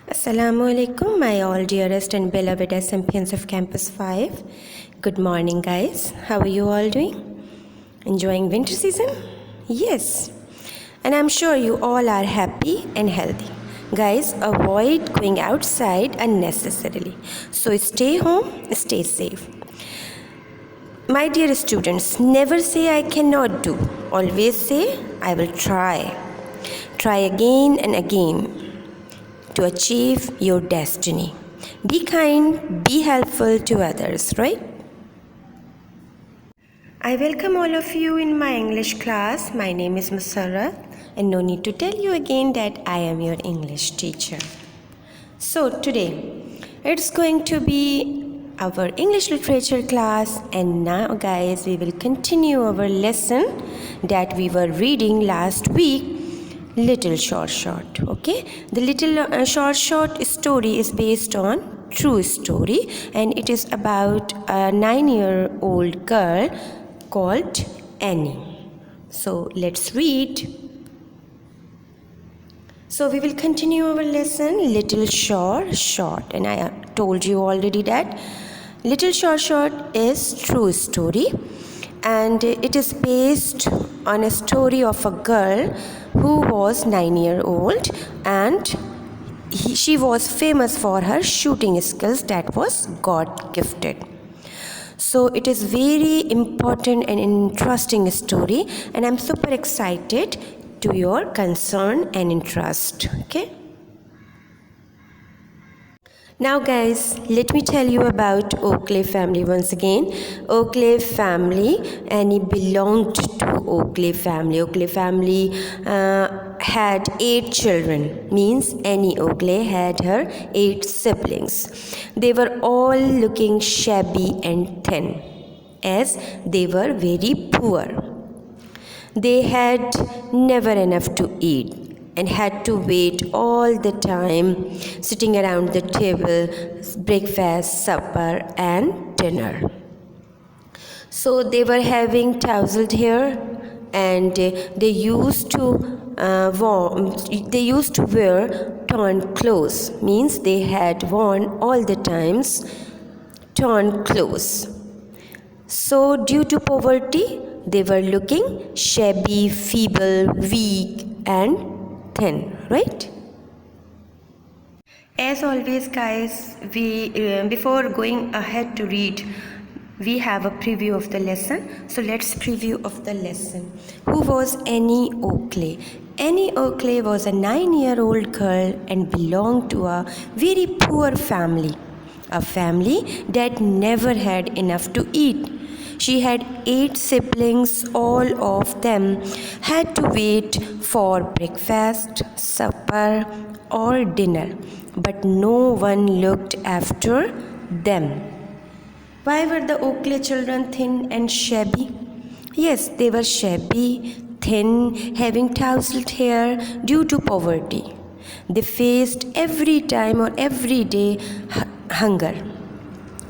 Assalamu alaikum, my all dearest and beloved SMPians of Campus 5. Good morning, guys. How are you all doing? Enjoying winter season? Yes. And I'm sure you all are happy and healthy. Guys, avoid going outside unnecessarily. So stay home, stay safe. My dear students, never say I cannot do. Always say I will try. Try again and again to achieve your destiny. Be kind, be helpful to others, right? I welcome all of you in my English class. My name is Musarrat, and no need to tell you again that I am your English teacher. So today, it's going to be our English literature class, and now guys, we will continue our lesson that we were reading last week, Little Short. Okay, the Little Short story is based on true story, and it is about a 9-year-old girl called Annie. So let's read. So we will continue our lesson, Little Short, and I told you already that Little Short is true story, and it is based on a story of a girl who was 9-year-old, and she was famous for her shooting skills that was God gifted. So it is very important and interesting story, and I'm super excited to your concern and interest. Okay. Now guys, let me tell you about Oakley family once again. Oakley family, Annie belonged to Oakley family. Oakley family had 8 children, means Annie Oakley had her 8 siblings. They were all looking shabby and thin, as they were very poor. They had never enough to eat and had to wait all the time sitting around the table, breakfast, supper and dinner. So they were having tousled hair, and they used to wear torn clothes, means they had worn all the times torn clothes. So due to poverty, they were looking shabby, feeble, weak and thin, right? As always guys, we before going ahead to read, we have a preview of the lesson. So let's preview of the lesson. Who was Annie Oakley? Annie Oakley was a 9-year-old girl and belonged to a very poor family, a family that never had enough to eat. She had 8 siblings, all of them had to wait for breakfast, supper or dinner, but no one looked after them. Why were the Oakley children thin and shabby? Yes, they were shabby, thin, having tousled hair due to poverty. They faced every time or every day hunger.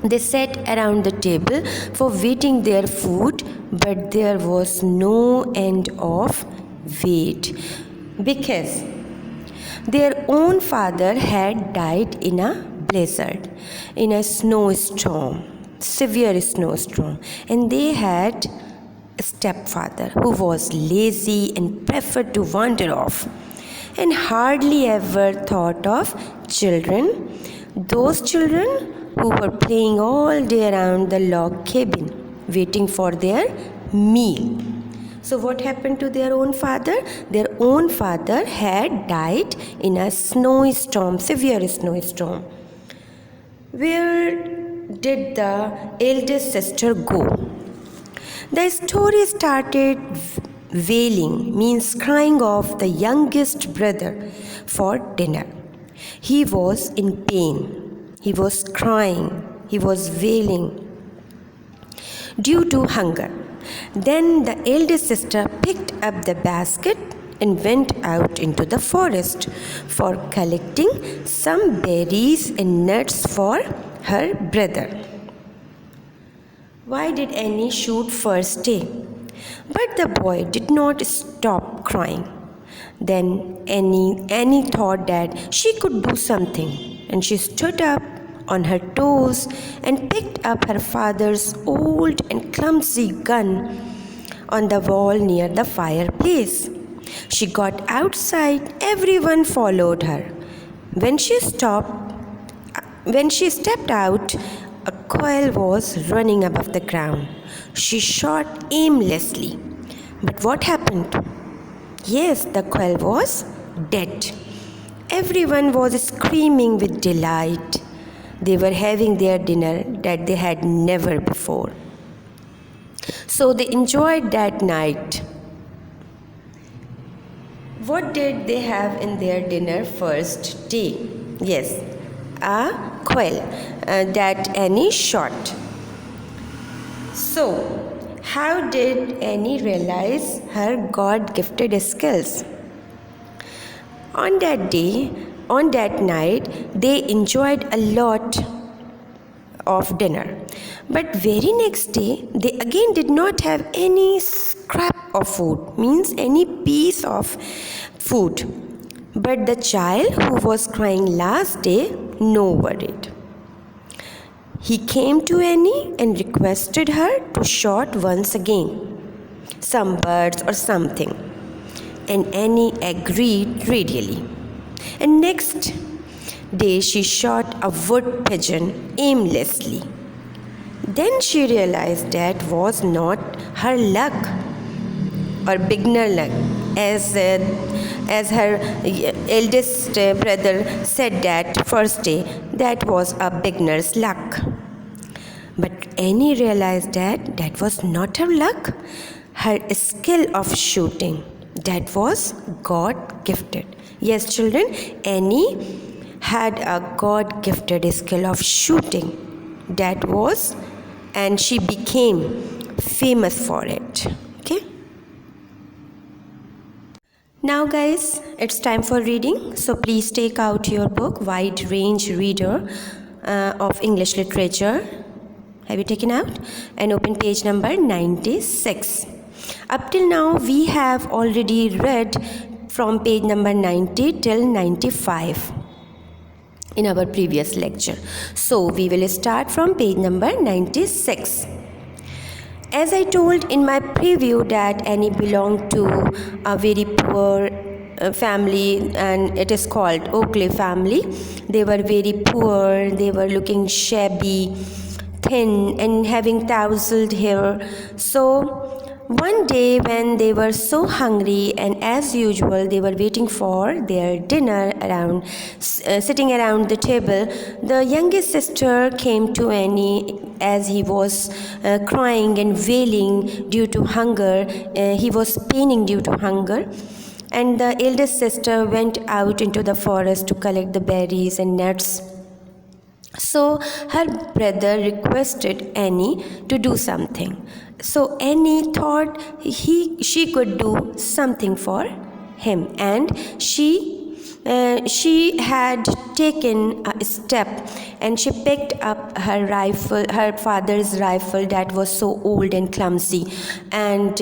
They sat around the table for waiting their food, but there was no end of wait, because their own father had died in a blizzard, in a snowstorm, severe snowstorm, and they had a stepfather who was lazy and preferred to wander off and hardly ever thought of children, those children who were playing all day around the log cabin, waiting for their meal. So what happened to their own father? Their own father had died in a snowstorm, severe snowstorm. Where did the eldest sister go? The story started wailing, means crying of the youngest brother for dinner. He was in pain. He was crying, he was wailing due to hunger. Then the eldest sister picked up the basket and went out into the forest for collecting some berries and nuts for her brother. Why did Annie shoot first day? But the boy did not stop crying. Then Annie thought that she could do something, and she stood up on her toes and picked up her father's old and clumsy gun on the wall near the fireplace. She got outside, everyone followed her. When she stepped out, a quail was running above the ground. She shot aimlessly. But what happened? Yes, the quail was dead. Everyone was screaming with delight. They were having their dinner that they had never before. So they enjoyed that night. What did they have in their dinner first day? Yes, a quail that Annie shot. So, how did Annie realize her God-gifted skills? On that night, they enjoyed a lot of dinner. But very next day, they again did not have any scrap of food, means any piece of food. But the child who was crying last day, no worried. He came to Annie and requested her to shoot once again, some birds or something. And Annie agreed readily. And next day she shot a wood pigeon aimlessly. Then she realized that was not her luck or beginner luck, as her eldest brother said that first day, that was a beginner's luck. But Annie realized that was not her luck, her skill of shooting, that was God gifted. Yes, children, Annie had a God gifted skill of shooting, that was, and she became famous for it. Okay. Now guys, it's time for reading. So please take out your book, Wide Range Reader of English Literature. Have you taken out? And open page number 96. Up till now, we have already read from page number 90 till 95 in our previous lecture. So we will start from page number 96. As I told in my preview that Annie belonged to a very poor family, and it is called Oakley family. They were very poor, they were looking shabby, thin and having tousled hair. So one day when they were so hungry, and as usual they were waiting for their dinner sitting around the table, the youngest sister came to Annie as he was crying and wailing due to hunger. He was paining due to hunger. And the eldest sister went out into the forest to collect the berries and nuts. So her brother requested Annie to do something. So Annie thought she could do something for him, and she had taken a step, and she picked up her rifle, her father's rifle that was so old and clumsy, and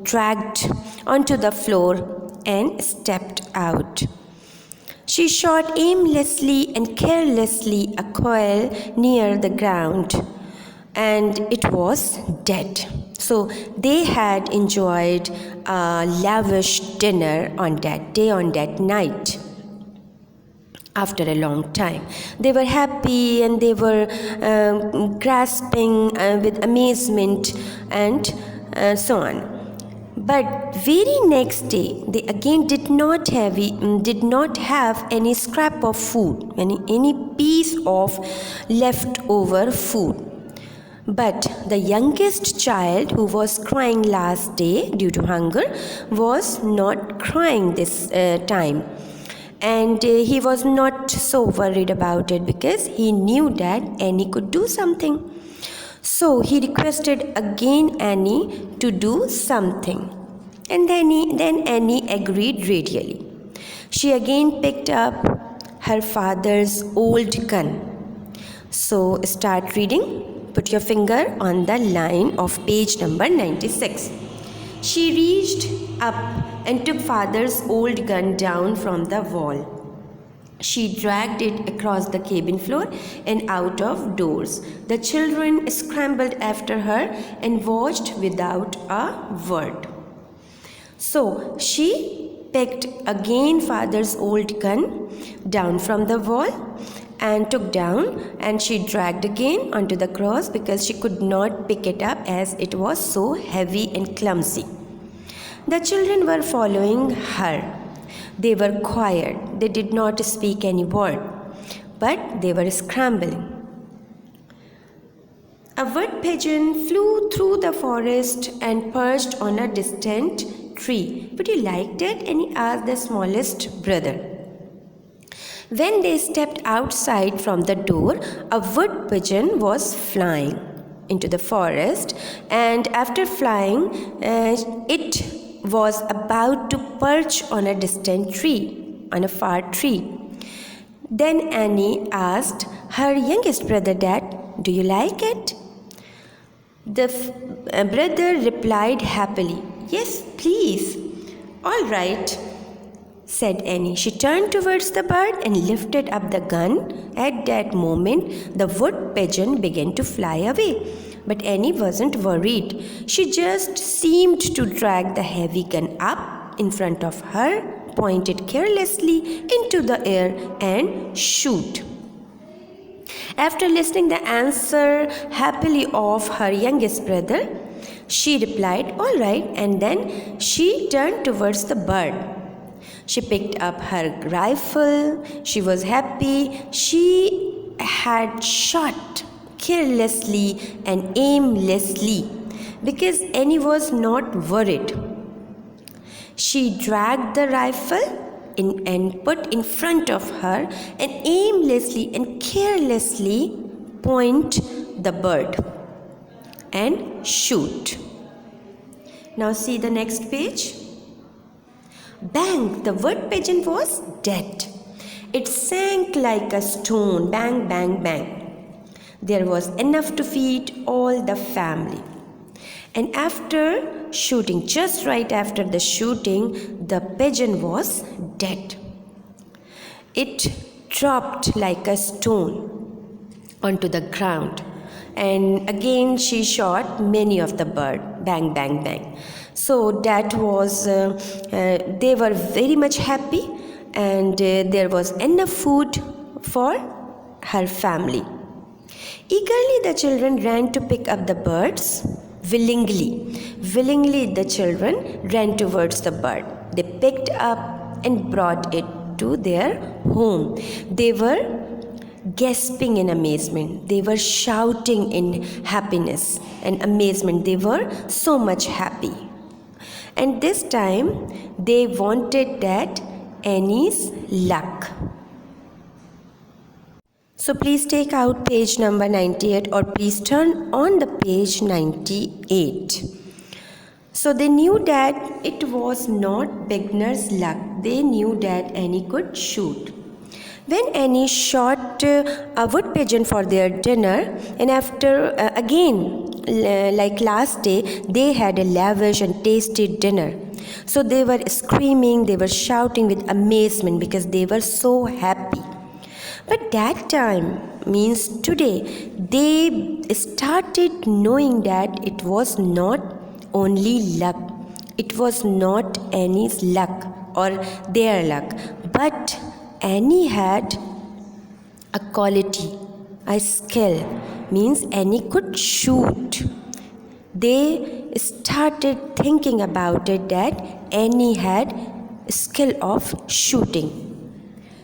dragged onto the floor and stepped out. She shot aimlessly and carelessly a quail near the ground, and it was dead. So they had enjoyed a lavish dinner on that day, on that night. After a long time, they were happy and they were grasping with amazement and so on. But very next day, they again did not have any scrap of food, any piece of leftover food. But the youngest child, who was crying last day due to hunger, was not crying this time. And he was not so worried about it because he knew that Annie could do something. So he requested again Annie to do something. And then Annie agreed readily. She again picked up her father's old gun. So start reading. Put your finger on the line of page number 96. She reached up and took father's old gun down from the wall. She dragged it across the cabin floor and out of doors. The children scrambled after her and watched without a word. So she picked again father's old gun down from the wall and took down, and she dragged again onto the cross because she could not pick it up as it was so heavy and clumsy. The children were following her. They were quiet. They did not speak any word, but they were scrambling. A wood pigeon flew through the forest and perched on a distant tree. Would you like that? Annie asked the smallest brother. When they stepped outside from the door, a wood pigeon was flying into the forest, and after flying, it was about to perch on a distant tree, on a far tree. Then Annie asked her youngest brother, "Dad, do you like it?" The brother replied happily, "Yes, please." "All right," said Annie. She turned towards the bird and lifted up the gun. At that moment, the wood pigeon began to fly away. But Annie wasn't worried. She just seemed to drag the heavy gun up in front of her, point it carelessly into the air, and shoot. After listening the answer happily of her youngest brother, she replied, "All right," and then she turned towards the bird. She picked up her rifle. She was happy. She had shot carelessly and aimlessly because Annie was not worried. She dragged the rifle and put in front of her and aimlessly and carelessly point the bird and shoot. Now see the next page. Bang! The wood pigeon was dead. It sank like a stone. Bang, bang, bang. There was enough to feed all the family. And after shooting, just right after the shooting, the pigeon was dead. It dropped like a stone onto the ground. And again she shot many of the bird. Bang, bang, bang. So that was, they were very much happy, and there was enough food for her family. Eagerly the children ran to pick up the birds. Willingly the children ran towards the bird. They picked up and brought it to their home. They were gasping in amazement. They were shouting in happiness and amazement. They were so much happy. And this time they wanted that Annie's luck. So please take out page number 98, or please turn on the page 98. So they knew that it was not beginner's luck. They knew that Annie could shoot. When Annie shot a wood pigeon for their dinner, and after again, like last day, they had a lavish and tasty dinner. So they were screaming, they were shouting with amazement because they were so happy. But that time, means today, they started knowing that it was not only luck. It was not Annie's luck or their luck, but Annie had a quality, a skill, means Annie could shoot. They started thinking about it, that Annie had a skill of shooting.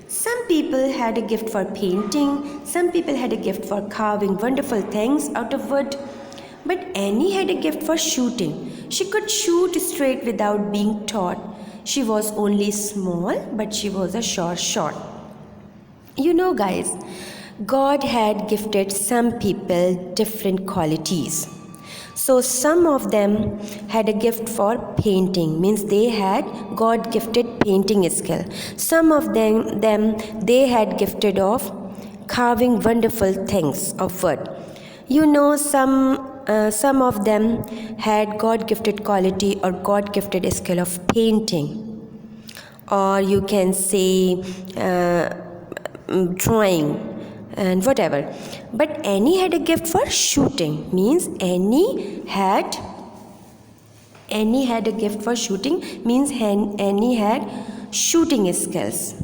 Some people had a gift for painting, some people had a gift for carving wonderful things out of wood, but Annie had a gift for shooting. She could shoot straight without being taught. She was only small, but she was a sure shot. You know, guys, God had gifted some people different qualities. So some of them had a gift for painting, means they had God gifted painting skill. Some of them they had gifted of carving wonderful things of wood. You know, some some of them had God-gifted quality or God-gifted skill of painting, or you can say drawing and whatever. But Annie had a gift for shooting, means Annie had a gift for shooting, means Annie had shooting skills.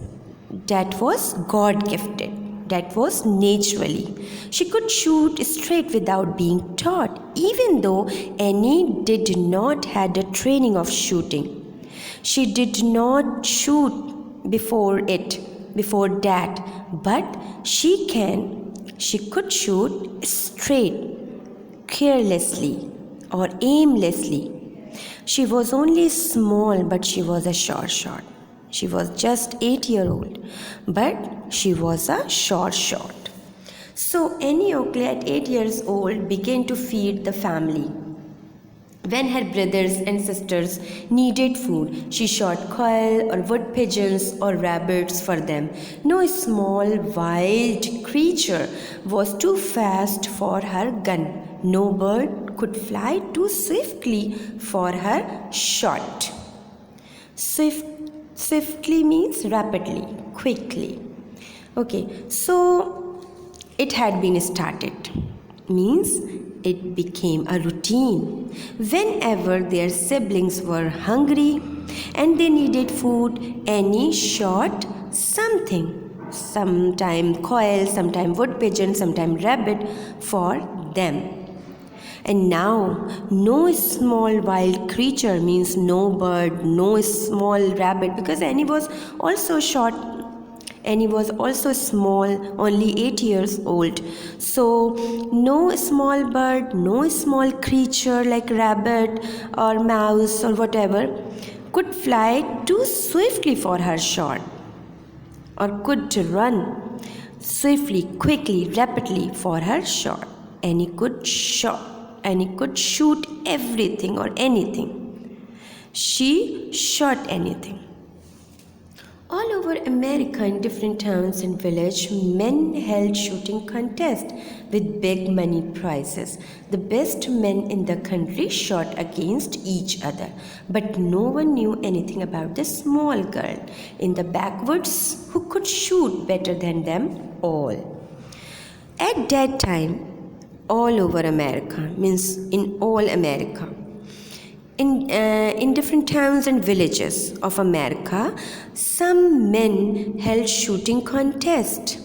That was God gifted. That was naturally. She could shoot straight without being taught, even though Annie did not had a training of shooting. She did not shoot before that, but she could shoot straight, carelessly or aimlessly. She was only small, but she was a sure shot. She was just 8-year-old, but she was a sure shot. So Annie Oakley at 8 years old began to feed the family. When her brothers and sisters needed food, she shot quail or wood pigeons or rabbits for them. No small wild creature was too fast for her gun. No bird could fly too swiftly for her shot. Swiftly means rapidly, quickly. Okay, so it had been started, means it became a routine. Whenever their siblings were hungry and they needed food, Annie shot something, sometime quail, sometime wood pigeon, sometime rabbit for them. And now, no small wild creature means no bird, no small rabbit, because Annie was also short. Annie was also small, only 8 years old. So, no small bird, no small creature like rabbit or mouse or whatever could fly too swiftly for her shot, or could run swiftly, quickly, rapidly for her shot. Annie could shoot everything or anything. She shot anything. All over America, in different towns and villages, men held shooting contests with big money prizes. The best men in the country shot against each other, but no one knew anything about the small girl in the backwoods who could shoot better than them all. At that time, all over America, means in all America, in different towns and villages of America, some men held shooting contest,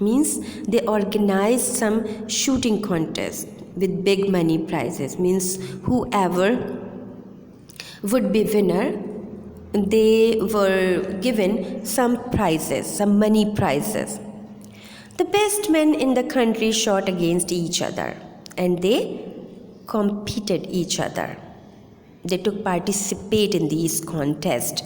means they organized some shooting contest with big money prizes, means whoever would be winner, they were given some prizes, some money prizes. The best men in the country shot against each other and they competed each other. They took participate in these contests,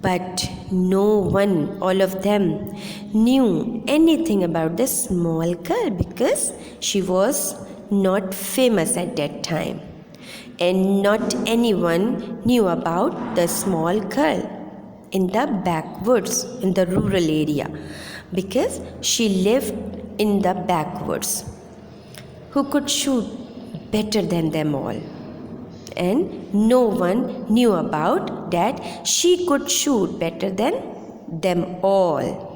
but no one, all of them, knew anything about the small girl because she was not famous at that time, and not anyone knew about the small girl in the backwoods, in the rural area, because she lived in the backwoods, who could shoot better than them all. And no one knew about that she could shoot better than them all.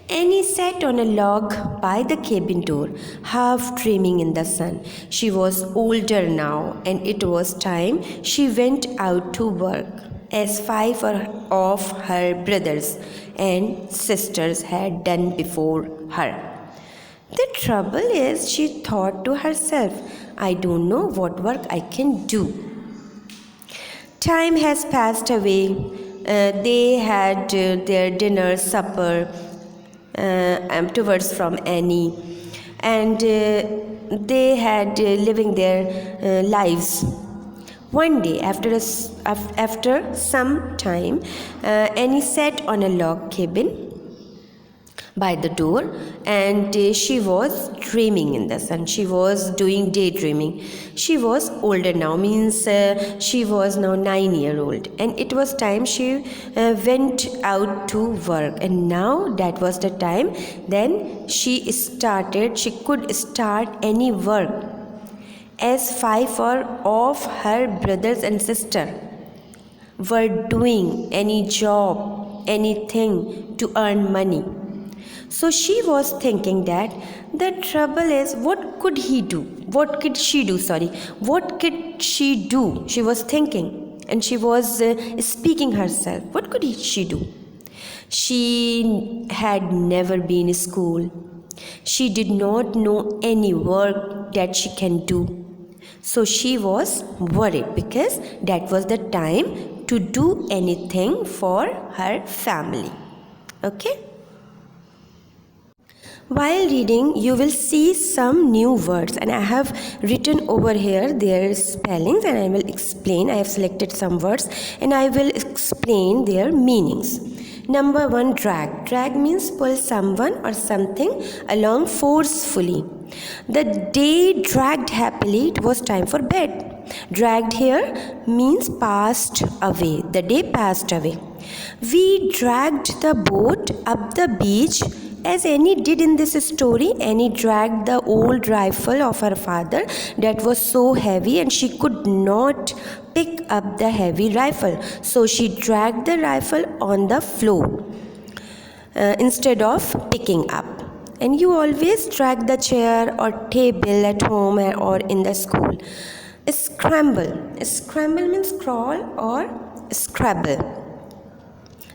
Annie sat on a log by the cabin door, half dreaming in the sun. She was older now, and it was time she went out to work, as 5 of her brothers and sisters had done before her. The trouble is, she thought to herself, I don't know what work I can do. Time has passed away. They had their dinner, supper afterwards from Annie, and they had living their lives. One day, after some time, Annie sat on a log cabin by the door, and she was dreaming in the sun. She was doing daydreaming. She was older now, means she was now 9 years old, and it was time she went out to work, and now that was the time then she could start any work, as 5 of her brothers and sister were doing any job, anything to earn money. So she was thinking that the trouble is, what could he do? What could she do? What could she do? She was thinking, and she was speaking herself. What could she do? She had never been in school. She did not know any work that she can do. So she was worried because that was the time to do anything for her family. Okay? While reading, you will see some new words, and I have written over here their spellings, and I will explain. I have selected some words and I will explain their meanings. Number 1, drag. Drag means pull someone or something along forcefully. The day dragged happily, it was time for bed. Dragged here means passed away. The day passed away. We dragged the boat up the beach, as Annie did in this story. Annie dragged the old rifle of her father that was so heavy, and she could not pick up the heavy rifle. So she dragged the rifle on the floor instead of picking up. And you always drag the chair or table at home or in the school. Scramble. Scramble means crawl or scrabble.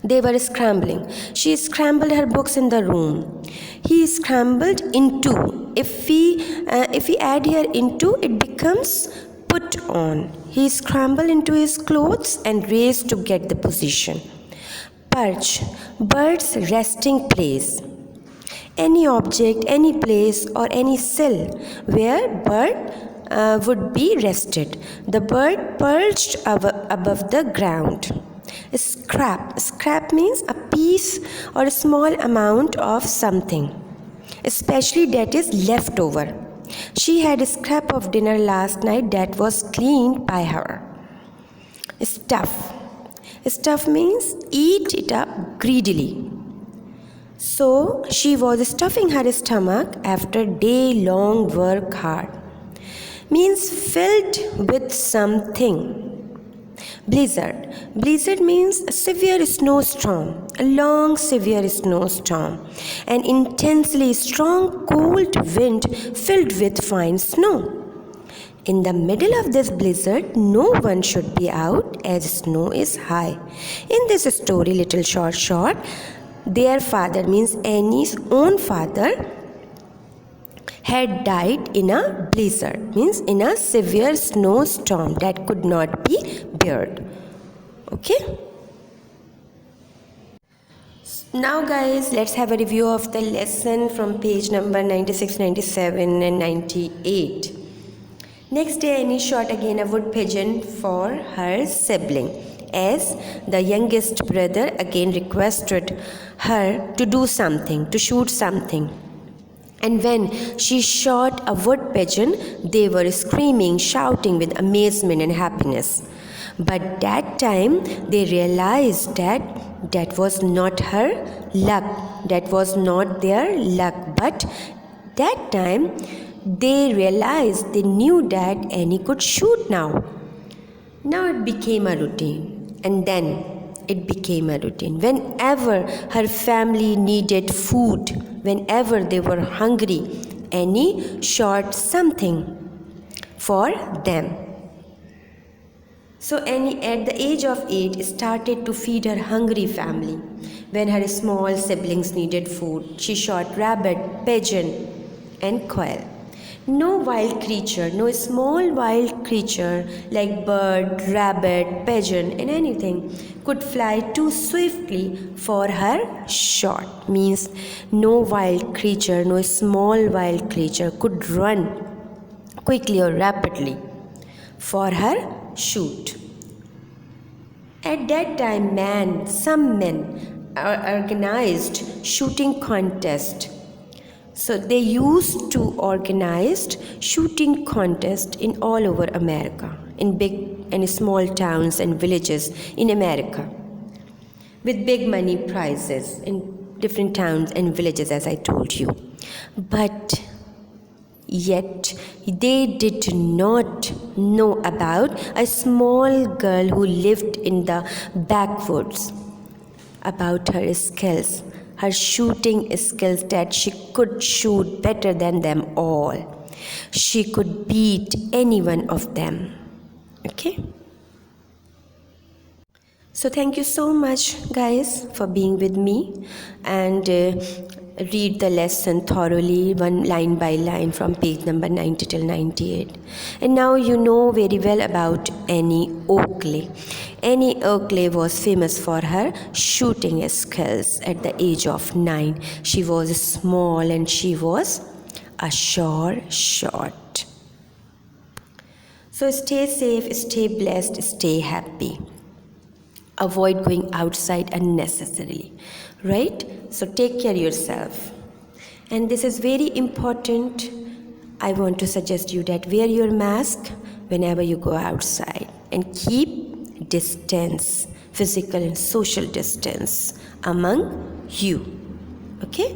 They were scrambling. She scrambled her books in the room. He scrambled into. If we add here into, it becomes put on. He scrambled into his clothes and raced to get the position. Perch. Bird's resting place. Any object, any place, or any sill where bird would be rested. The bird perched above the ground. Scrap. Scrap means a piece or a small amount of something, especially that is left over. She had a scrap of dinner last night that was cleaned by her. Stuff. Stuff means eat it up greedily. So she was stuffing her stomach after day-long work hard. Means filled with something. Blizzard. Blizzard means a severe snowstorm, a long severe snowstorm, an intensely strong cold wind filled with fine snow. In the middle of this blizzard, no one should be out as snow is high. In this story, little short, their father, means Annie's own father, had died in a blizzard, means in a severe snowstorm that could not be bared. Okay? Now guys, let's have a review of the lesson from page number 96, 97 and 98. Next day, Annie shot again a wood pigeon for her sibling, as the youngest brother again requested her to do something, to shoot something. And when she shot a wood pigeon, they were screaming, shouting with amazement and happiness. But that time they realized that that was not her luck, that was not their luck. But that time they realized, they knew that Annie could shoot now. Now it became a routine, and then it became a routine. Whenever her family needed food, whenever they were hungry, Annie shot something for them. So Annie, at the age of 8, started to feed her hungry family. When her small siblings needed food, she shot rabbit, pigeon, and quail. No wild creature, no small wild creature like bird, rabbit, pigeon, and anything could fly too swiftly for her shot. Means no wild creature, no small wild creature could run quickly or rapidly for her shoot. At that time, some men organized shooting contest. So they used to organize shooting contests in all over America, in big and small towns and villages in America, with big money prizes in different towns and villages, as I told you. But yet they did not know about a small girl who lived in the backwoods, about her skills, her shooting skills, that she could shoot better than them all. She could beat any one of them. Okay? So thank you so much, guys, for being with me, and read the lesson thoroughly, one line by line, from page number 90 till 98. And now you know very well about Annie Oakley. Annie Oakley was famous for her shooting skills. At the age of 9, she was small and she was a sure shot. So stay safe, stay blessed, stay happy. Avoid going outside unnecessarily, right? So take care of yourself. And this is very important. I want to suggest you that wear your mask whenever you go outside, and keep distance, physical and social distance among you. Okay?